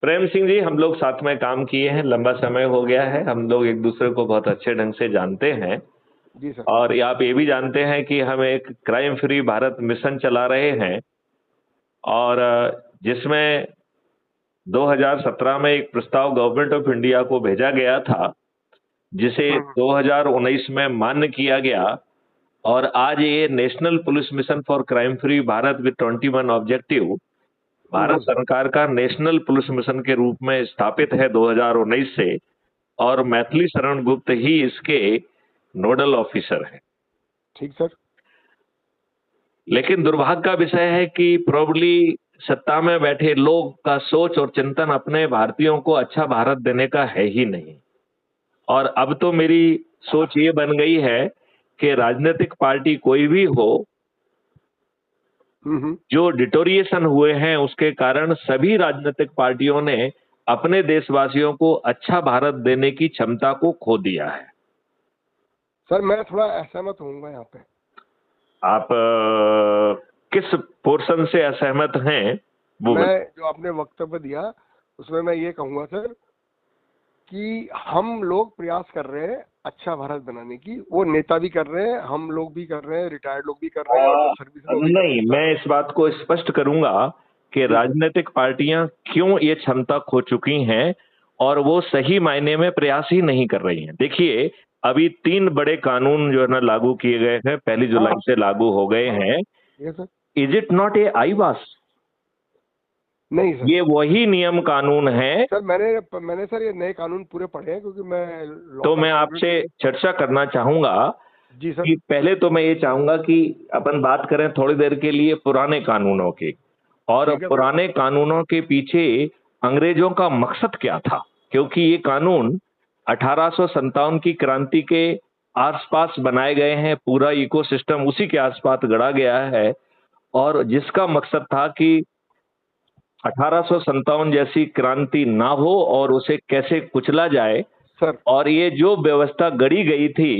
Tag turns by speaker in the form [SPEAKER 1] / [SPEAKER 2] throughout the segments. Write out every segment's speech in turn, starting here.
[SPEAKER 1] प्रेम सिंह जी, हम लोग साथ में काम किए हैं, लंबा समय हो गया है। हम लोग एक दूसरे को बहुत अच्छे ढंग से जानते हैं।
[SPEAKER 2] जी सर।
[SPEAKER 1] और आप ये भी जानते हैं कि हम एक क्राइम फ्री भारत मिशन चला रहे हैं, और जिसमें 2017 में एक प्रस्ताव गवर्नमेंट ऑफ इंडिया को भेजा गया था, जिसे
[SPEAKER 2] हम्म।
[SPEAKER 1] 2019 में मान्य किया गया। और आज ये national police mission for crime free Bharat with 21 objective Bharat सरकार का नेशनल पुलिस मिशन के रूप में स्थापित है 2019 से। और मैथिली शरण गुप्त ही इसके नोडल ऑफिसर हैं।
[SPEAKER 2] ठीक सर।
[SPEAKER 1] लेकिन दुर्भाग्य का विषय है कि प्रोबब्ली सत्ता में बैठे लोग का सोच और चिंतन अपने भारतीयों को अच्छा भारत देने का है ही नहीं। और अब तो मेरी सोच ये बन गई है कि राजनीतिक पार्टी कोई भी हो, जो डिटोरिएशन हुए हैं उसके कारण सभी राजनीतिक पार्टियों ने अपने देशवासियों को अच्छा भारत देने की क्षमता को खो दिया है।
[SPEAKER 2] सर मैं थोड़ा असहमत होऊंगा यहाँ पे।
[SPEAKER 1] आप किस पोर्शन से असहमत हैं वो
[SPEAKER 2] मैं जो आपने वक्तव्य दिया उसमें मैं ये कहूंगा सर कि हम लोग प्रयास कर रहे हैं अच्छा भारत बनाने की, वो नेता भी कर रहे हैं, हम लोग भी कर रहे हैं, रिटायर्ड लोग भी कर रहे हैं और जो सर्विस में वो भी कर रहे
[SPEAKER 1] नहीं,
[SPEAKER 2] हैं सर।
[SPEAKER 1] मैं इस बात को स्पष्ट करूंगा कि
[SPEAKER 2] जी सर।
[SPEAKER 1] राजनीतिक पार्टियां क्यों ये क्षमता खो चुकी हैं, और वो सही मायने में प्रयास ही नहीं कर रही हैं। देखिए, अभी 3 बड़े कानून जो है ना लागू किए गए हैं, 1 जुलाई से लागू हो गए हैं।
[SPEAKER 2] ये sir.
[SPEAKER 1] Is it not a IAS?
[SPEAKER 2] नहीं सर।
[SPEAKER 1] ये वही नियम कानून है।
[SPEAKER 2] सर मैंने सर ये नए कानून पूरे पढ़े हैं क्योंकि मैं
[SPEAKER 1] तो मैं आपसे चर्चा करना चाहूंगा
[SPEAKER 2] जी सर।
[SPEAKER 1] कि पहले तो मैं ये चाहूंगा कि अपन बात करें थोड़ी देर के लिए पुराने कानूनों की, और
[SPEAKER 2] ठीक है।
[SPEAKER 1] पुराने कानूनों के पीछे अंग्रेजों का मकसद क्या था। क्योंकि ये कानून 1857 की क्रांति के आसपास बनाए गए हैं, पूरा इकोसिस्टम उसी के आसपास गढ़ा गया है, और जिसका मकसद था कि 1857 जैसी क्रांति ना हो और उसे कैसे कुचला जाए।
[SPEAKER 2] सर।
[SPEAKER 1] और ये जो व्यवस्था गढ़ी गई थी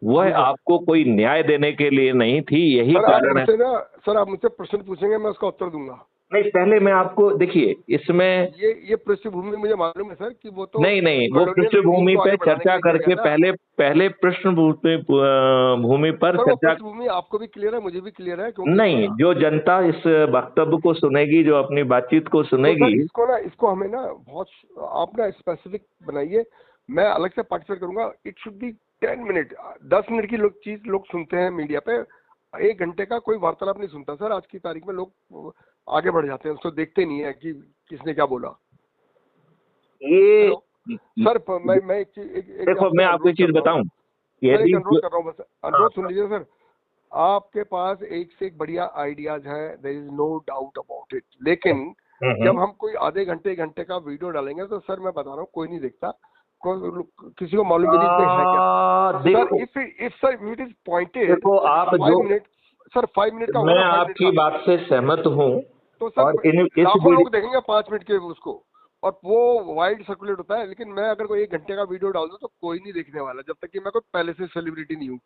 [SPEAKER 1] वह आपको कोई न्याय देने के लिए नहीं थी, यही
[SPEAKER 2] सर
[SPEAKER 1] कारण है।
[SPEAKER 2] सर आप मुझसे प्रश्न पूछेंगे, मैं उसका उत्तर दूंगा।
[SPEAKER 1] नहीं, पहले मैं आपको देखिए इसमें
[SPEAKER 2] ये पृष्ठभूमि मुझे मालूम है सर कि वो तो
[SPEAKER 1] नहीं, वो पृष्ठभूमि पे चर्चा करके पहले पृष्ठभूमि पर
[SPEAKER 2] सर वो
[SPEAKER 1] चर्चा।
[SPEAKER 2] पृष्ठभूमि आपको भी क्लियर है, मुझे भी क्लियर है
[SPEAKER 1] नहीं, जो जनता इस वक्तव्य को सुनेगी, जो अपनी बातचीत को
[SPEAKER 2] तो
[SPEAKER 1] सुनेगी।
[SPEAKER 2] सर इसको हमें ना बहुत आप ना स्पेसिफिक बनाइए, मैं अलग से पार्टिसिपेट करूंगा। It should be 10 minute, 10 minute की चीज लोग सुनते हैं मीडिया पे, 1 घंटे का कोई वार्तालाप नहीं सुनता सर। आज की तारीख में लोग आगे बढ़ जाते हैं, उसको देखते नहीं है कि किसने क्या बोला।
[SPEAKER 1] ये
[SPEAKER 2] सर मैं
[SPEAKER 1] देखो, मैं आपको एक चीज बताऊं,
[SPEAKER 2] एक अनुरोध कर रहा हूँ, बस अनुरोध सुन लीजिए सर। आपके पास एक से एक बढ़िया आइडियाज हैं, there is no doubt about it, लेकिन जब हम कोई आधे घंटे 1 घंटे का वीडियो डालेंगे तो सर मैं बता रहा हूँ कोई नहीं देखता, किसी को मालूम भी नहीं इसमें है क्या। Sir if sir it is pointed,
[SPEAKER 1] देखो आप
[SPEAKER 2] 5 मिनट सर, 5 मिनट का
[SPEAKER 1] मैं आपकी बात से सहमत हूँ,
[SPEAKER 2] तो सर लाखों लोग देखेंगे 5 मिनट के उसको, और वो वाइड सर्कुलेट होता है। लेकिन मैं अगर कोई 1 घंटे का वीडियो डाल दूं तो कोई नहीं देखने वाला, जब तक कि मैं कोई पहले से सेलिब्रिटी नहीं हूँ,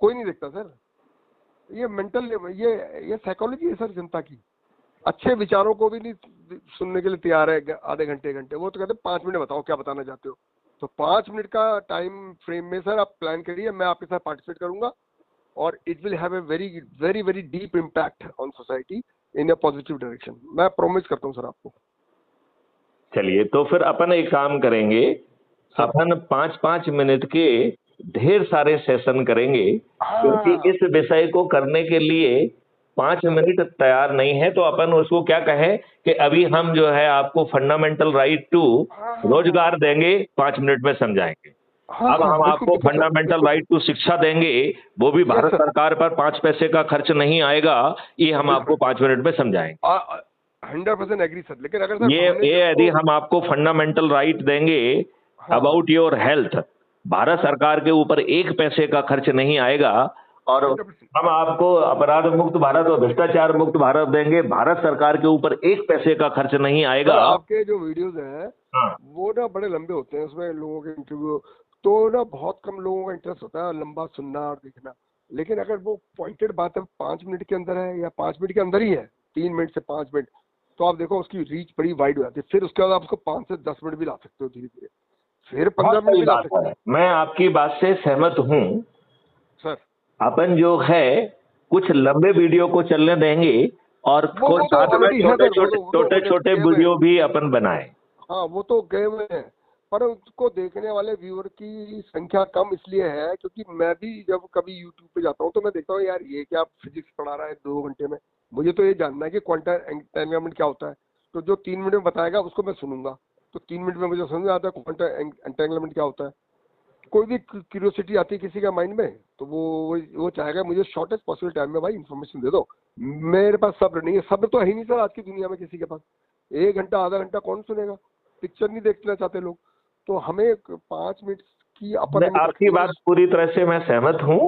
[SPEAKER 2] कोई नहीं देखता सर। ये मेंटल ये साइकोलॉजी है सर जनता की। अच्छे विचारों को भी नहीं सुनने के लिए तैयार है आधे घंटे 1 घंटे। वो तो कहते हैं 5 मिनट बताओ क्या बताना चाहते हो। तो 5 मिनट का टाइम फ्रेम में सर आप प्लान करिए, मैं आपके साथ पार्टिसिपेट करूंगा, और it will have a very very very deep impact on society in A positive direction. मैं प्रॉमिस करता हूँ सर आपको।
[SPEAKER 1] चलिए, तो फिर अपन एक काम करेंगे, अपन 5-5 मिनट के ढेर सारे सेशन करेंगे, क्योंकि इस विषय को करने के लिए 5 मिनट तैयार नहीं है। तो अपन उसको क्या कहें कि अभी हम जो है आपको फंडामेंटल राइट टू रोजगार देंगे, 5 मिनट में समझाएंगे। अब हम आपको फंडामेंटल राइट टू शिक्षा देंगे, वो भी भारत सरकार पर 5 पैसे का खर्च नहीं आएगा, ये हम आपको 5 मिनट में समझाएंगे।
[SPEAKER 2] 100% एग्री सर। लेकिन अगर सर
[SPEAKER 1] ये यदि हम आपको फंडामेंटल राइट देंगे अबाउट योर हेल्थ, भारत सरकार के ऊपर 1 पैसे का खर्च नहीं आएगा, और हम आपको अपराध मुक्त भारत और भ्रष्टाचार मुक्त भारत देंगे, भारत सरकार के ऊपर 1 पैसे का खर्च नहीं आएगा।
[SPEAKER 2] आपके जो वीडियोस हैं वो ना बड़े लंबे होते हैं, उसमें लोगों के इंटरव्यू, तो ना बहुत कम लोगों का इंटरेस्ट होता है लंबा सुनना और देखना। लेकिन अगर वो पॉइंटेड बात है 5 मिनट के अंदर है या 5 मिनट के अंदर ही है, 3 मिनट से 5 मिनट, तो आप देखो उसकी रीच बड़ी वाइड हो जाती है। फिर उसके बाद आप उसको 5 से 10 मिनट भी ला सकते हो धीरे धीरे, फिर 15 मिनट भी ला सकते हो।
[SPEAKER 1] मैं आपकी बात से सहमत हूँ
[SPEAKER 2] सर
[SPEAKER 1] अपन जो है कुछ लंबे वीडियो को चलने देंगे और
[SPEAKER 2] वो तो
[SPEAKER 1] साथ में
[SPEAKER 2] ऑलरेडी है सर,
[SPEAKER 1] छोटे छोटे वीडियो भी अपन बनाए।
[SPEAKER 2] हाँ वो तो गए हुए हैं, पर उसको देखने वाले व्यूअर की संख्या कम इसलिए है क्योंकि मैं भी जब कभी यूट्यूब पे जाता हूँ तो मैं देखता हूँ यार ये क्या फिजिक्स पढ़ा रहा है 2 घंटे में, मुझे तो ये जानना है कि क्वांटम एंटेंगलमेंट क्या होता है। तो जो 3 मिनट में बताएगा उसको मैं सुनूंगा, तो 3 मिनट में मुझे समझ में आता है क्वांटम एंटेंगलमेंट क्या होता है। कोई भी क्यूरियोसिटी आती है किसी का माइंड में तो वो चाहेगा मुझे शॉर्टेस्ट पॉसिबल टाइम में भाई इन्फॉर्मेशन दे दो। मेरे पास सब्र नहीं है, सब्र तो है ही नहीं सर आज की दुनिया में किसी के पास। 1 घंटा आधा घंटा कौन सुनेगा, पिक्चर नहीं देखना चाहते लोग, तो हमें 5 मिनट की अपर
[SPEAKER 1] आपकी बात पूरी तरह से मैं सहमत हूँ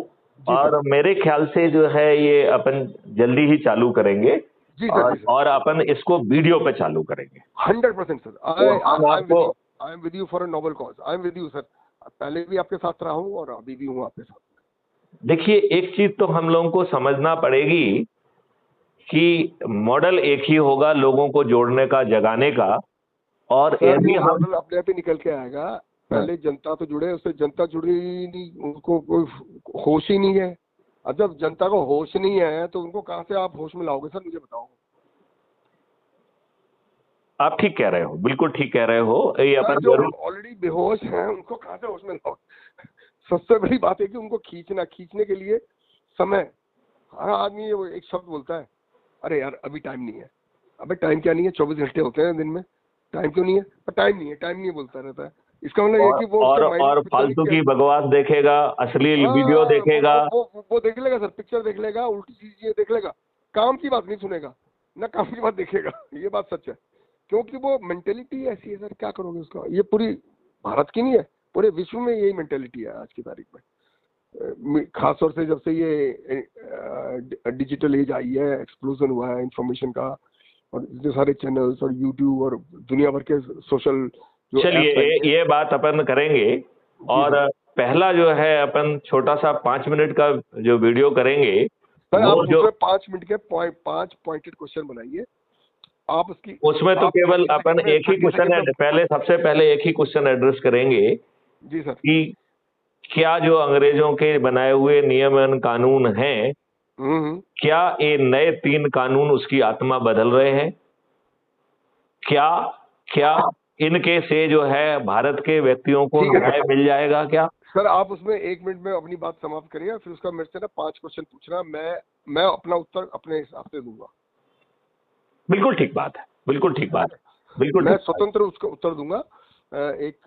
[SPEAKER 1] और मेरे ख्याल से जो है ये अपन जल्दी ही चालू करेंगे।
[SPEAKER 2] जी सर,
[SPEAKER 1] और अपन इसको वीडियो पे चालू करेंगे
[SPEAKER 2] 100% sir. I am with you for a noble cause, I am with you sir. पहले भी आपके साथ रहा हूँ और अभी भी हूँ आपके साथ।
[SPEAKER 1] देखिए एक चीज तो हम लोगों को समझना पड़ेगी कि मॉडल एक ही होगा लोगों को जोड़ने का, जगाने का। और यदि हम
[SPEAKER 2] मॉडल अपने आप ही निकल के आएगा, पहले जनता तो जुड़े, उससे जनता जुड़ी नहीं, उनको कोई होश ही नहीं है। अब जब जनता को होश नहीं है तो उनको कहाँ से आप होश में लाओगे सर, मुझे बताओ।
[SPEAKER 1] आप ठीक कह रहे हो, बिल्कुल ठीक कह रहे हो। ये अपन
[SPEAKER 2] जो ऑलरेडी बेहोश हैं उनको कहाँ से होश में लाओगे। सबसे बड़ी बात है कि उनको खींचने के लिए समय। हर आदमी एक शब्द बोलता है, अरे यार अभी टाइम नहीं है। अबे टाइम क्या नहीं है, 24 घंटे होते हैं दिन में, टाइम क्यों नहीं है? पर टाइम नहीं है बोलता रहता है। इसका मतलब ये कि वो
[SPEAKER 1] और फालतू की बकवास देखेगा, अश्लील वीडियो देखेगा,
[SPEAKER 2] वो देख लेगा सर, पिक्चर देख लेगा, उल्टी चीजें देख लेगा, काम की बात नहीं सुनेगा, ना काम की बात देखेगा। ये बात सच है, क्योंकि वो मेंटेलिटी ऐसी है सर, क्या करोगे उसका। ये पूरी भारत की नहीं है, पूरे विश्व में यही मेंटेलिटी है आज की तारीख में। खासतौर से जब से ये डिजिटल एज आई है, एक्सप्लोजन हुआ है इंफॉर्मेशन का, और इतने सारे चैनल्स और यूट्यूब और दुनिया भर के सोशल।
[SPEAKER 1] चलिए ये बात अपन करेंगे। और पहला जो है अपन छोटा सा 5 मिनट का जो वीडियो करेंगे
[SPEAKER 2] सर, आप जो 5 मिनट के 5 पॉइंटेड क्वेश्चन बनाइए आप
[SPEAKER 1] उसमें तो केवल अपन एक ही क्वेश्चन पहले, सबसे पहले एक ही क्वेश्चन एड्रेस करेंगे
[SPEAKER 2] जी सर,
[SPEAKER 1] कि क्या जो अंग्रेजों के बनाए हुए नियम एवं कानून हैं, क्या ये नए 3 कानून उसकी आत्मा बदल रहे हैं? क्या इनके से जो है भारत के व्यक्तियों को न्याय मिल जाएगा क्या?
[SPEAKER 2] सर आप उसमें 1 मिनट में अपनी बात समाप्त करिए, फिर उसका मेरे से ना 5 क्वेश्चन पूछना, मैं अपना उत्तर अपने हिसाब से दूंगा।
[SPEAKER 1] बिल्कुल ठीक बात है, बिल्कुल ठीक बात है, बिल्कुल
[SPEAKER 2] मैं स्वतंत्र उसका उत्तर दूंगा, एक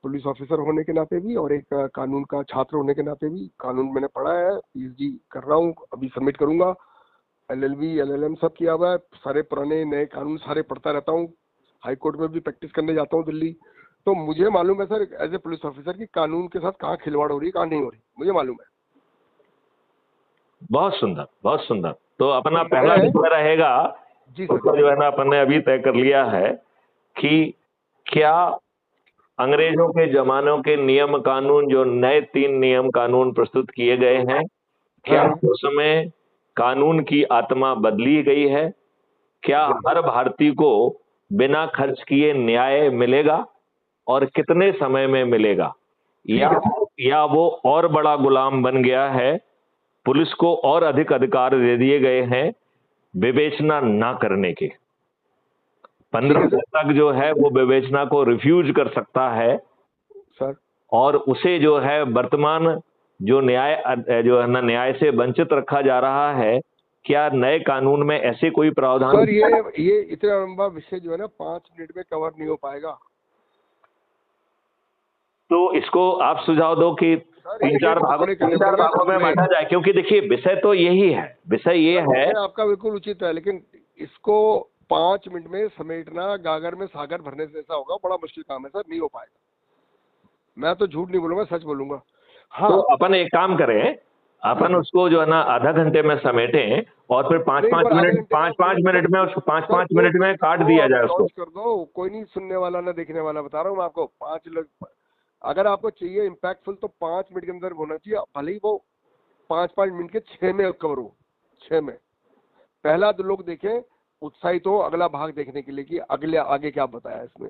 [SPEAKER 2] पुलिस ऑफिसर होने के नाते भी और एक कानून का छात्र होने के नाते भी। कानून मैंने पढ़ा है, पीएचडी कर रहा हूँ, अभी सबमिट करूंगा, एलएलबी एलएलएम सब किया हुआ है, सारे पुराने नए कानून सारे पढ़ता रहता हूँ, हाई कोर्ट में भी प्रैक्टिस करने जाता हूँ दिल्ली। तो मुझे मालूम है sir as a police officer की कानून के साथ कहाँ खिलवाड़ हो रही है, कहाँ नहीं हो रही, मुझे मालूम है।
[SPEAKER 1] बहुत सुंदर, बहुत सुंदर। तो अपना पहला विषय रहेगा
[SPEAKER 2] जी
[SPEAKER 1] उसका जो है ना अपन ने अभी तय कर लिया है कि क्या अंग्रेजों के जमानों के नियम कानून, जो नए 3 नियम कानून प्रस्तुत किए गए हैं, क्या उसमें कानून की आत्मा बदली गई है? क्या हर भारतीय को बिना खर्च किए न्याय मिलेगा और कितने समय में मिलेगा? या वो और बड़ा गुलाम बन गया है, पुलिस को और अधिक अधिकार दे दिए गए हैं विवेचना ना करने के। 15 तक जो है वो विवेचना को रिफ्यूज कर सकता है
[SPEAKER 2] सर, और
[SPEAKER 1] उसे जो है वर्तमान जो जो है ना न्याय से वंचित रखा जा रहा है। क्या नए कानून में ऐसे कोई प्रावधान?
[SPEAKER 2] सर ये इतना लंबा विषय जो है ना 5 मिनट में कवर नहीं हो पाएगा।
[SPEAKER 1] तो इसको आप सुझाव दो कि 3-4 भागों में बांटा जाए, क्योंकि देखिए विषय तो यही है, विषय ये है।
[SPEAKER 2] आपका बिल्कुल उचित है, लेकिन इसको 5 मिनट में समेटना गागर में सागर भरने से ऐसा होगा, बड़ा मुश्किल काम है सर, नहीं हो पाएगा। मैं तो झूठ नहीं बोलूंगा, सच बोलूंगा। हाँ, तो
[SPEAKER 1] अपन एक काम करें, अपन उसको जो है ना आधा घंटे में समेटें और फिर 5-5 मिनट में उसको 5-5 मिनट में काट दिया जाए उसको।
[SPEAKER 2] कर दो, कोई नहीं सुनने वाला ना देखने वाला, बता रहा हूँ मैं आपको। 5 लोग अगर आपको चाहिए इम्पैक्टफुल तो 5 मिनट के अंदर होना चाहिए, भले ही वो 5-5 मिनट के 6 में कवर हो, 6 में। पहला तो लोग देखें उत्साहित हो अगला भाग देखने के लिए कि अगले आगे क्या बताया इसमें,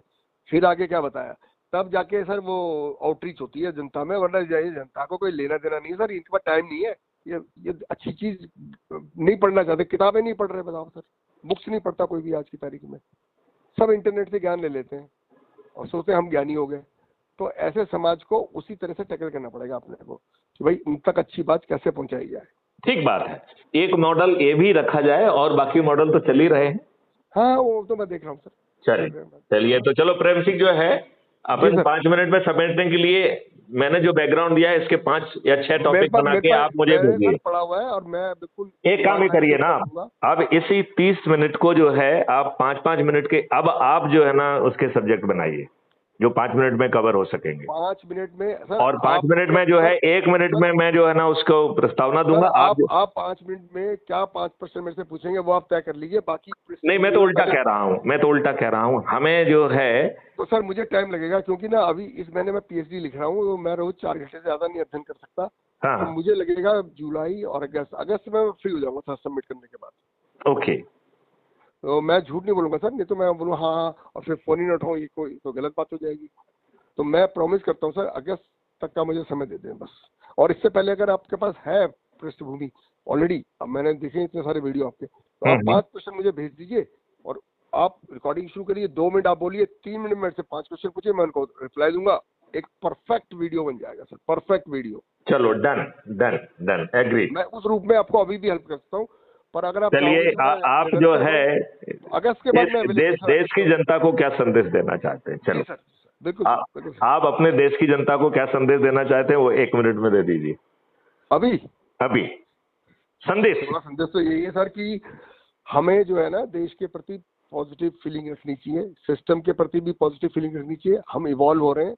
[SPEAKER 2] फिर आगे क्या बताया, तब जाके सर वो आउटरीच होती है जनता में, वरना जनता को कोई लेना देना नहीं है सर, इनके पास टाइम नहीं है, ये अच्छी चीज नहीं पढ़ना चाहते, किताबें नहीं पढ़ रहे, बताओ सर, बुक्स नहीं पढ़ता कोई भी आज की तारीख में, सब इंटरनेट से ज्ञान ले लेते हैं और सोचते हैं हम ज्ञानी हो गए। तो ऐसे समाज को उसी तरह से टैकल करना पड़ेगा अपने को कि भाई उन तक अच्छी बात कैसे पहुंचाई जाए।
[SPEAKER 1] ठीक बात है, एक मॉडल ये भी रखा जाए और बाकी मॉडल तो चल ही रहे हैं।
[SPEAKER 2] हाँ वो तो मैं देख रहा हूँ सर।
[SPEAKER 1] चलिए तो चलो प्रेम सिंह जो है अपन 5 मिनट में समेटने के लिए मैंने जो बैकग्राउंड दिया है इसके 5 या 6 टॉपिक बना के आप मुझे भेजिए।
[SPEAKER 2] पड़ा हुआ है और मैं बिल्कुल
[SPEAKER 1] एक काम ही करिए ना, अब इसी 30 मिनट को जो है आप 5-5 मिनट के, अब आप जो है ना उसके सब्जेक्ट बनाइए जो 5 मिनट में कवर हो सकेंगे।
[SPEAKER 2] 5 मिनट में सर,
[SPEAKER 1] और 5 मिनट में जो है 1 मिनट में मैं जो है ना उसको प्रस्तावना दूंगा।
[SPEAKER 2] आप 5 मिनट में क्या 5% मेरे से पूछेंगे वो आप तय कर लीजिए, बाकी
[SPEAKER 1] नहीं मैं तो उल्टा कह रहा हूँ, हमें जो है
[SPEAKER 2] तो सर मुझे टाइम लगेगा क्योंकि ना अभी इस महीने में पीएचडी लिख रहा हूँ, तो मैं रोज 4 घंटे से ज्यादा नहीं अध्ययन कर सकता।
[SPEAKER 1] हाँ।
[SPEAKER 2] तो मुझे लगेगा जुलाई और अगस्त में फ्री हो जाऊंगा सर सबमिट करने के बाद।
[SPEAKER 1] ओके,
[SPEAKER 2] तो मैं झूठ नहीं बोलूंगा सर, नहीं तो मैं बोलूँ हाँ और फिर फोन ही न उठाऊँ, ये कोई तो गलत बात हो जाएगी। तो मैं प्रॉमिस करता हूँ सर अगस्त तक का मुझे समय दे दें बस। और इससे पहले अगर आपके पास है पृष्ठभूमि ऑलरेडी, अब मैंने देखे इतने सारे वीडियो आपके, तो आप 5 क्वेश्चन मुझे भेज दीजिए और आप रिकॉर्डिंग शुरू करिए। 2 मिनट आप बोलिए, 3 मिनट में से 5 क्वेश्चन पूछिए, मैं उनको रिप्लाई दूंगा, एक परफेक्ट वीडियो बन जाएगा सर, परफेक्ट वीडियो।
[SPEAKER 1] चलो डन एग्री।
[SPEAKER 2] मैं उस रूप में आपको अभी भी हेल्प कर सकता हूँ, पर अगर आप
[SPEAKER 1] चलिए आप जो है
[SPEAKER 2] अगस्त के बाद
[SPEAKER 1] देश की जनता को क्या संदेश देना चाहते हैं? चलो
[SPEAKER 2] बिल्कुल
[SPEAKER 1] आप अपने देश की जनता को क्या संदेश देना चाहते हैं वो 1 मिनट में दे दीजिए। अभी संदेश
[SPEAKER 2] तो यही है सर कि हमें जो है ना देश के प्रति पॉजिटिव फीलिंग रखनी चाहिए, सिस्टम के प्रति भी पॉजिटिव फीलिंग रखनी चाहिए। हम इवॉल्व हो रहे हैं,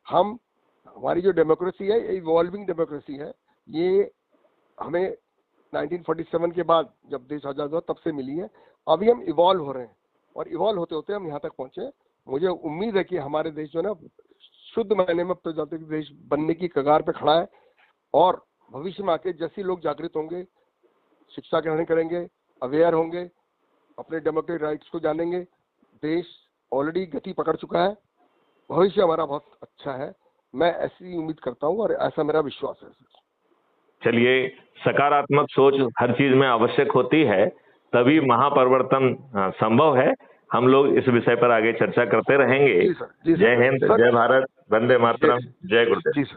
[SPEAKER 2] हमारी जो डेमोक्रेसी है इवॉल्विंग डेमोक्रेसी है, ये हमें 1947 के बाद जब देश आजाद हुआ तब से मिली है। अभी हम इवॉल्व हो रहे हैं और इवॉल्व होते होते हम यहाँ तक पहुंचे। मुझे उम्मीद है कि हमारे देश जो है ना शुद्ध मायने में प्रजातांत्रिक देश बनने की कगार पे खड़ा है और भविष्य में आके जैसे लोग जागृत होंगे, शिक्षा ग्रहण करेंगे, अवेयर होंगे, अपने डेमोक्रेटिक राइट्स को जानेंगे, देश ऑलरेडी गति पकड़ चुका है, भविष्य हमारा बहुत अच्छा है। मैं ऐसी उम्मीद करता हूँ और ऐसा मेरा विश्वास है।
[SPEAKER 1] चलिए, सकारात्मक सोच हर चीज में आवश्यक होती है, तभी महापरिवर्तन संभव है। हम लोग इस विषय पर आगे चर्चा करते रहेंगे। जय हिंद, जय भारत, वंदे मातरम, जय गुरुदेव।